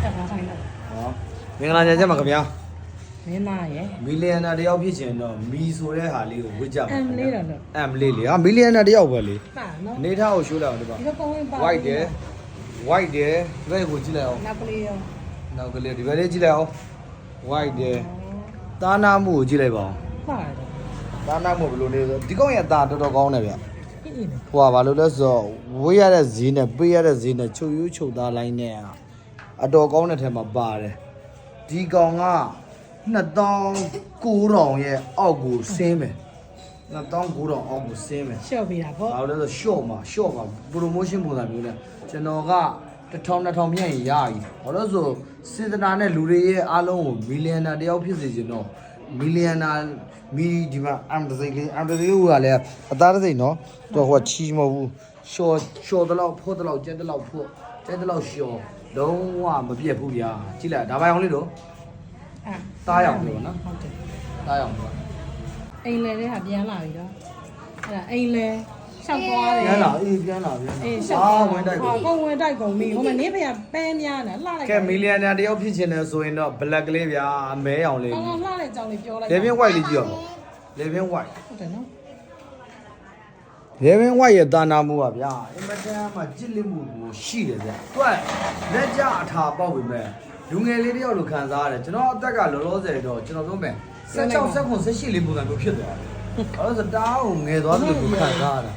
အဲ့ဒါဆိုင်တော့ ဟောမင်္ဂလာညချမ်းပါခင်ဗျာ မင်းသားရဲ့ မီလီယံနာတယောက်ဖြစ်ချင်တော့မီဆိုတဲ့ဟာလေးကိုဝစ်ကြပါ အမ်လေးတော့လို့ အမ်လေးလေဟာမီလီယံနာတယောက်ပဲလေ ပါနော် အနေထားကိုရှိုးလိုက်အောင်ဒီပါ ဒီတော့ပုံဝင်ပါ white တယ် white တယ်ဒီဘက်ကိုကြည့်လိုက်အောင် နောက်ကလေးရော နောက်ကလေးဒီဘက်လေးကြည့်လိုက်အောင် white တယ်သားနာမှုကိုကြည့်လိုက်ပါအောင် ပါတယ် သားနာမှုဘယ်လိုလဲဆိုဒီကောင်ရဲ့အသားတော်တော်ကောင်းတယ်ဗျ အေးအေးပဲ ဟိုကဘာလို့လဲဆိုတော့ဝေးရတဲ့ဈေးနဲ့ပေးရတဲ့ဈေးနဲ့ချုပ်ရိုးချုပ်သားလိုင်းနဲ့အတော်ကောင်းတဲ့ထဲမှာပါတယ်ဒီကောင်က2900ရဲ့အောက်ကိုဆင်းမယ်2900အောက်ကိုဆင်းမယ် ရှော့ပေးတာပေါ့ ဘာလို့လဲဆိုတော့ short မှာ promotion ပုံစံမျိုးနဲ့ကျွန်တော်က1000-2000မြတ်ရင်ရပြီဘာလို့ဆိုစေတနာနဲ့လူတွေရဲ့အားလုံးကိုမီလီယံနာတယောက်ဖြစ်စေချင်တော့မီလီယံနာမီဒီမှာအမ်တစိတ်လေးကလည်းအသားတစိတ်နော်သူကဟိုချီမဟုတ်ဘူး short တလောက်ဖို့တလောက်ကျဲတလောက်ဖို့ကျဲတလောက် short လုံးဝမပြတ်ဘူးဗျာကြည့်လိုက်ဒါပိုင်အောင်လေးတော့ အဲ့ သားရောင်လို့နော် ဟုတ်တယ် သားရောင်တော့ အိမ်လဲတဲ့ဟာပြန်လာပြီတော့အဲ့ဒါအိမ်လဲရှောက်သွားတယ် ပြန်လာပြန်လာ အေးရှောက်သွား ဝင်တိုက် ဟာကုန်ဝင်တိုက်ကုန်ပြီဟိုမှာနေဖေကပဲများနေလှလိုက်က ဲမီလီယံနာတယောက်ဖြစ်ချင်တယ်ဆိုရင်တော့ black လေးဗျာအမဲအောင်လေး ကောင်းကောင်းလှတဲ့ကြောင်လေးပြောလိုက် Levin white လေးကြည့်အောင် Levin white ဟုတ်တယ်နော် Levin white ရဲ့တာနာမှုပါဗျာအင်မတန်မှကြစ်လက်မှုကိုရှိတယ်ဗျာသူကလက်ကြအထာပေါက်ပြီမဲ့လူငယ်လေးတယောက်လိုခံစားရတယ်ကျွန်တော်အသက်ကလောလောဆယ်တော့ကျွန်တော်ပြောမယ်16 18လေးပုံစံမျိုးဖြစ်သွားတယ်အဲ့ဒါတားကိုငယ်သွားတယ်လို့ခံစားရတ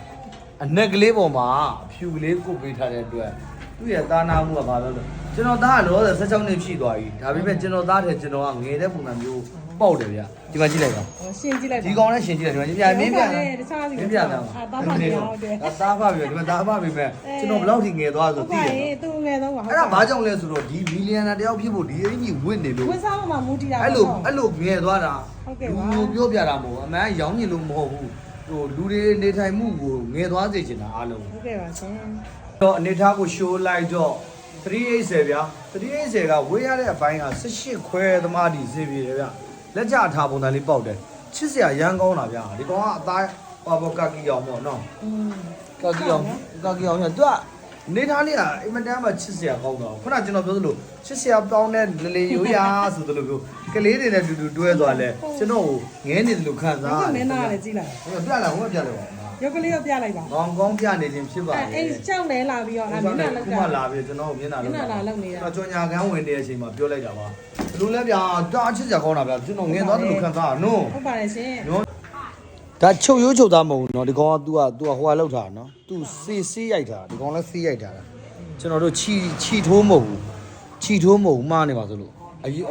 ာအနက်ကလေးပေါ်မှာအဖြူကလေးကုတ်ပေးထားတဲ့အတွက်သူ့ရဲ့တာနာမှုကဘာလို့လဲကျွန်တော်သားကလောလောဆယ်16နှစ်ပြည့်သွားပြီဒါပေမဲ့ကျွန်တော်သားတဲ့ကျွန်တော်ကငယ်တဲ့ပုံစံမျိုးပေါက်တယ်ဗျာဒီမှာကြည့်လိုက်ပါ ဟိုရှင်းကြည့်လိုက်ပါ ဒီကောင်လည်းရှင်ကြည့်တယ်ဒီမှာမင်းပြတယ် တခြားစီ မင်းပြတယ် အာတာဖတ်ပြောင်းတယ် သားဖပြီဒီမှာသားဖပြီမဲ့ကျွန်တော်ဘယ်လောက်ထိငယ်သွားဆို ဟုတ် သိ ပါ တယ် ရဲ့သူငယ်တော့ပါ အဲ့ဒါဘာကြောင့်လဲဆိုတော့ဒီမီလီယံနာတယောက်ဖြစ်ဖို့ဒီအင်ကြီးဝင့်နေလို့ ဝင်းစားမှာမူတီတာ အဲ့လိုငယ်သွားတာ ဟုတ်ကဲ့ လူ ပါ မျိုးပြောပြတာမဟုတ်ဘူးအမှန်ရောင်းညင်လို့မဟုတ်ဘူးဟိုလူတွေနေထိုင်မှုကိုငယ်သွားစေချင်တာအားလုံး ဟုတ်ကဲ့ပါရှင် တော့အနေထားကို show လိုက်တော့380ဗျာ380ကဝေးရတဲ့အပိုင်းက18ခွဲသမားဒီစေပြေတယ်ဗျလက်ကြထားပုံစံလေးပေါက်တယ်ချစ်စရာရမ်းကောင်းတာဗျာဒီကောင်ကအသားပါဘောကကီအောင်ပေါ့နော် ကာကီအောင်ညသူကနေထားလေးကအင်မတန်မှချစ်စရာကောင်းတော့ခုနကျွန်တော်ပြောသလိုချစ်စရာပေါင်းတဲ့လေရိုးရာဆိုသလိုမျိုးကလေးတွေနဲ့တူတူတွဲသွားလဲကျွန်တော်ကိုငဲနေတယ်လို့ခံစား ဟုတ် ရ ကဲ့ တယ် မင်းသားလည်းကြည့်လိုက် ဟိုပြလာဟိုပြလာပါ ရုပ်ကလေးတော့ပြလိုက်ပါ ကောင်းကောင်းပြနေခြင်းဖြစ်ပါလေ အိမ်ကြောက်လဲလာပြီးတော့အဲ့မင်းသားလောက် ခု တာ မှလာပြီးကျွန်တော်မျက်နှာ မျက်နှာလာလောက်နေတာ ကျွန်တော်ကြော်ညာကန်းဝင်နေတဲ့အချိန်မှာပြောလိုက်တာပါဘယ်လိုလဲဗျာတာချစ်စရာကောင်းတာဗျာကျွန်တော်ငဲသွားတယ်လို့ခံစားရနော် ဟုတ်ပါတယ်ရှင် ဒါချုပ်ရိုးချုပ်သားမဟုတ်ဘူးเนาะဒီကောင်က तू ဟိုဟာလောက်တာเนาะ तू စေးရိုက်တာဒီကောင်လည်းစေးရိုက်တာကျွန်တော်တို့ချီထိုးမဟုတ်ဘူးချီထိုးမဟုတ်ဘူးမှားနေပါဆိုလို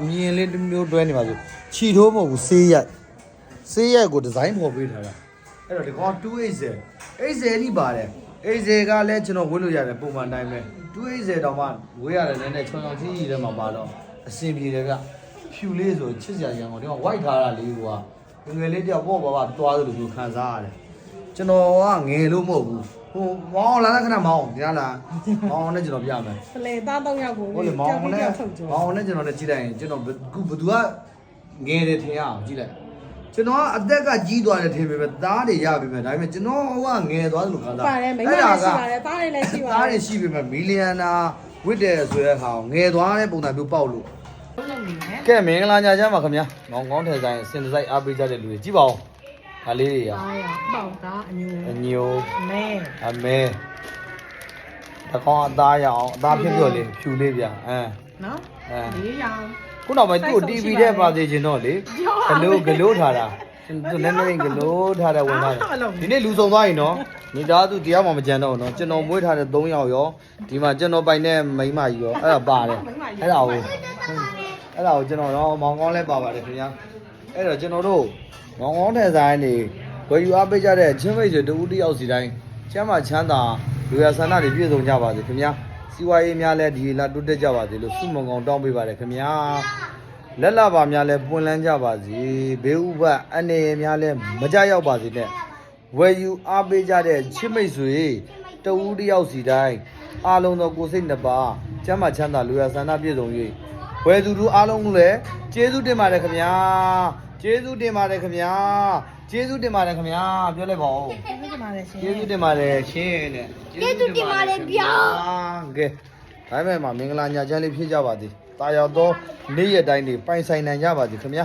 ့အမြင်လေးတစ်မျိုးတွဲနေပါဆိုချီထိုးမဟုတ်ဘူးစေးရိုက်ကိုဒီဇိုင်းဖော်ပေးထားတာအဲ့တော့ဒီကောင်280 80လိပါတယ်80ကလည်းကျွန်တော်ဝေးလို့ရတယ်ပုံမှန်တိုင်းပဲ280တောင်မှဝေးရတယ်လည်းနဲ့ချောင်းချောင်းချင်းကြီးထဲမှာပါတော့အဆင်ပြေတယ်ဗျဖြူလေးဆိုချစ်စရာရန်ကုန်ဒီကောင် white ထားတာလေးကွာငယ်လေးတယောက်ပေါ့ပါသွားသလိုမျိုးခံစားရတယ်ကျွန်တော်ကငယ်လို့မဟုတ်ဘူးဟိုမောင်လာတဲ့ခဏမောင်ဒီလားမောင်နဲ့ကျွန်တော်ပြမယ် ဖလေသား3ယောက်ကို ဟုတ်လေမောင်နဲ့ ထုတ်ကြ မောင်နဲ့ကျွန်တော်နဲ့ကြည့်လိုက်ရင်ကျွန်တော်ခုဘသူကငယ်တယ်ထင်ရအောင်ကြည့်လိုက်ကျွန်တော်ကအသက်ကကြီးသွားတယ်ထင်ပေမဲ့သားတွေရပေမဲ့ဒါပေမဲ့ကျွန်တော်ကငယ်သွားသလိုခံစား ပါတယ်မိမလည်းရှိပါတယ်သားတွေလည်းရှိပါ သားတွေရှိပေမဲ့မီလီယံနာဝစ်တယ်ဆိုတဲ့ဟာငယ်သွားတဲ့ပုံစံမျိုးပေါက်လို့ လုပ်နေတယ် ကဲမင်္ဂလာညချမ်းပါခင်ဗျာမောင်ကောင်းထဲဆိုင်စင်တစိုက်အားပေးကြတဲ့လူတွေကြည့်ပါဦးဒါလေးတွေရ သားရပေါက်သားအညို အညို မဲ အမဲတကောင်အသားရအောင်အသားဖြစ်ပြောလေးဖြူလေးဗျာနော် အဲ 4ရောင် ခုနောက်ပိုင်းသူ့ TV ထဲပါသေးခြင်းတော့လေဂလိုးထားတာသူလည်းလည်းဂလိုးထားတဲ့ဝင်ထားတယ်ဒီနေ့လူစုံသွားရင်နော်မိသားစုတရားမှမကြံတော့ဘူးနော်ကျွန်တော်မွေးထားတဲ့3ယောက်ရောဒီမှာကျွန်တော်ပိုင်တဲ့မိန်းမကြီးရောအဲ့ဒါပါတယ်အဲ့ဒါကိုကျွန်တော်တော့မောင်ကောင်းလဲပါပါတယ်ခင်ဗျာအဲ့တော့ကျွန်တော်တို့မောင်ကောင်းတဲ့ဆိုင်နေဝယ်ယူအားပေးကြတဲ့ချင်းမိတ်တွေတူတယောက်စီတိုင်းချမ်းသာချမ်းသာလူရဆန္ဒတွေပြည့်စုံကြပါစေခင်ဗျာစီဝါရေးများလဲဒီလာတိုးတက်ကြပါစေလို့ဆုမွန်ကောင်းတောင်းပေးပါတယ်ခင်ဗျာလက်လာပါများလဲပွင့်လန်းကြပါစေဘေးဥပတ်အနေများလဲမကြရောက်ပါစေနဲ့ဝယ်ယူအားပေးကြတဲ့ချင်းမိတ်ဆွေတူတယောက်စီတိုင်းအားလုံးသောကိုယ်စိတ်နှစ်ပါးချမ်းသာချမ်းသာလူရဆန္ဒပြည့်စုံ၍ဝယ်သူတို့အားလုံးလည်းကျေးဇူးတင်ပါတယ်ခင်ဗျာကျေးဇူးတင်ပါတယ်ခင်ဗျာကျေးဇူးတင်ပါတယ်ခင်ဗျာပြောလိုက်ပါဦး ကျေးဇူးတင်ပါတယ်ရှင် ကျေးဇူးတင်ပါတယ်ရှင်တဲ့ ကျေးဇူးတင်ပါတယ်ဗျာ ကဲ ဒါပေမဲ့မှာမင်္ဂလာညချမ်းလေးဖြစ်ကြပါသည်တာယာတော့နေ့ရက်တိုင်းတွေပိုင်ဆိုင်နိုင်ကြပါသည်ခင်ဗျာ